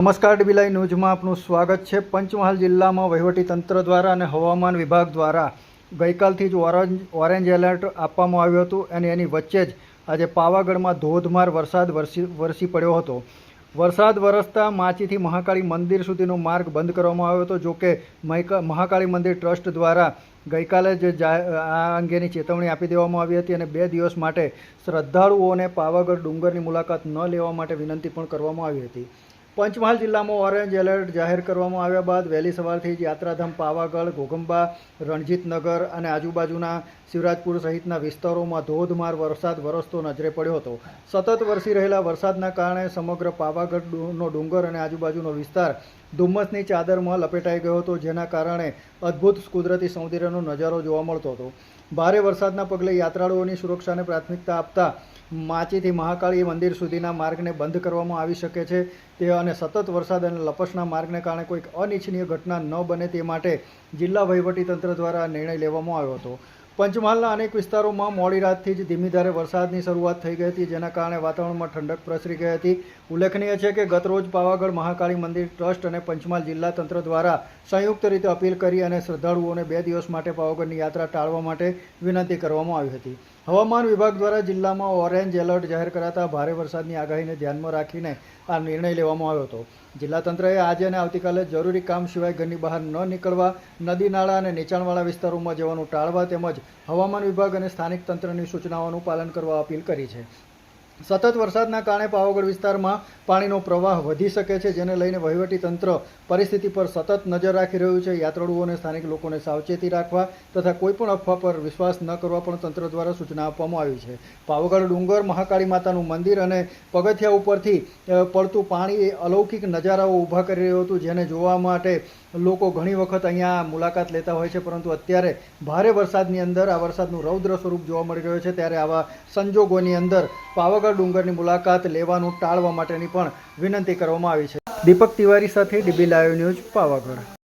નમસ્કાર ડીબી ન્યૂઝમાં આપનું સ્વાગત છે। પંચમહાલ જિલ્લામાં વહીવટીતંત્ર દ્વારા અને હવામાન વિભાગ દ્વારા ગઈકાલથી જ ઓરેન્જ એલર્ટ આપવામાં આવ્યું હતું અને એની વચ્ચે જ આજે પાવાગઢમાં ધોધમાર વરસાદ વરસી પડ્યો હતો। વરસાદ વરસતા માચીથી મહાકાળી મંદિર સુધીનો માર્ગ બંધ કરવામાં આવ્યો હતો। જોકે મહાકાળી મંદિર ટ્રસ્ટ દ્વારા ગઈકાલે જ આ અંગેની ચેતવણી આપી દેવામાં આવી હતી અને 2 દિવસ માટે શ્રદ્ધાળુઓને પાવાગઢ ડુંગરની મુલાકાત ન લેવા માટે વિનંતી પણ કરવામાં આવી હતી। પંચમહાલ જિલ્લામાં ઓરેન્જ એલર્ટ જાહેર કરવામાં આવ્યા બાદ વહેલી સવારથી જ યાત્રાધામ પાવાગઢ, ઘોઘંબા, રણજીતનગર અને આજુબાજુના શિવરાજપુર સહિતના વિસ્તારોમાં ધોધમાર વરસાદ વરસતો નજરે પડ્યો હતો। સતત વરસી રહેલા વરસાદના કારણે સમગ્ર પાવાગઢનો ડુંગર અને આજુબાજુનો વિસ્તાર ધુમ્મસની ચાદરમાં લપેટાઈ ગયો હતો, જેના કારણે અદ્ભુત કુદરતી સૌંદર્યનો નજારો જોવા મળતો હતો। ભારે વરસાદના પગલે યાત્રાળુઓની સુરક્ષાને પ્રાથમિકતા આપતા માચીથી મહાકાળી મંદિર સુધીના માર્ગને બંધ કરવામાં આવી શકે છે તે અને સતત વરસાદ અને લપસણા માર્ગને કારણે કોઈક અનિચ્છનીય ઘટના ન બને તે માટે જિલ્લા વહીવટીતંત્ર દ્વારા નિર્ણય લેવામાં આવ્યો હતો। પંચમહાલના અનેક વિસ્તારોમાં મોડી રાતથી જ ધીમી ધારે વરસાદની શરૂઆત થઈ ગઈ હતી, જેના કારણે વાતાવરણમાં ઠંડક પ્રસરી ગઈ હતી। ઉલ્લેખનીય છે કે ગતરોજ પાવાગઢ મહાકાળી મંદિર ટ્રસ્ટ અને પંચમહાલ જિલ્લા તંત્ર દ્વારા સંયુક્ત રીતે અપીલ કરી અને શ્રદ્ધાળુઓને 2 દિવસ માટે પાવાગઢની યાત્રા ટાળવા માટે વિનંતી કરવામાં આવી હતી। હવામાન વિભાગ દ્વારા જિલ્લામાં ઓરેન્જ એલર્ટ જાહેર કરાતા ભારે વરસાદની આગાહીને ધ્યાનમાં રાખીને આ નિર્ણય લેવામાં આવ્યો હતો। જિલ્લા તંત્રએ આજે અને આવતીકાલે જરૂરી કામ સિવાય ઘરની બહાર ન નીકળવા, નદી નાળા અને નીચાણવાળા વિસ્તારોમાં જવાનું ટાળવા તેમજ હવામાન વિભાગ અને સ્થાનિક તંત્રની સૂચનાઓનું પાલન કરવા અપીલ કરી છે। સતત વરસાદના કારણે પાવાગઢ વિસ્તારમાં પાણીનો પ્રવાહ વધી શકે છે, જેને લઈને વહીવટીતંત્ર પરિસ્થિતિ પર સતત નજર રાખી રહ્યું છે। યાત્રાળુઓ અને સ્થાનિક લોકોને સાવચેતી રાખવા તથા કોઈપણ અફવા પર વિશ્વાસ ન કરવા પણ તંત્ર દ્વારા સૂચના આપવામાં આવી છે। પાવાગઢ ડુંગર, મહાકાળી માતાનું મંદિર અને પગથિયા ઉપરથી પડતું પાણી એ અલૌકિક નજારાઓ ઊભા કરી રહ્યું હતું, જેને જોવા માટે લોકો ઘણી વખત અહીંયા મુલાકાત લેતા હોય છે, પરંતુ અત્યારે ભારે વરસાદની અંદર આ વરસાદનું રૌદ્ર સ્વરૂપ જોવા મળી રહ્યું છે। ત્યારે આવા સંજોગોની અંદર પાવાગઢ ડુંગરની મુલાકાત લેવાનું ટાળવા માટેની પણ વિનંતી કરવામાં આવી છે। દીપક તિવારી સાથે ડીબી લાઈવ ન્યૂઝ, પાવાગઢ।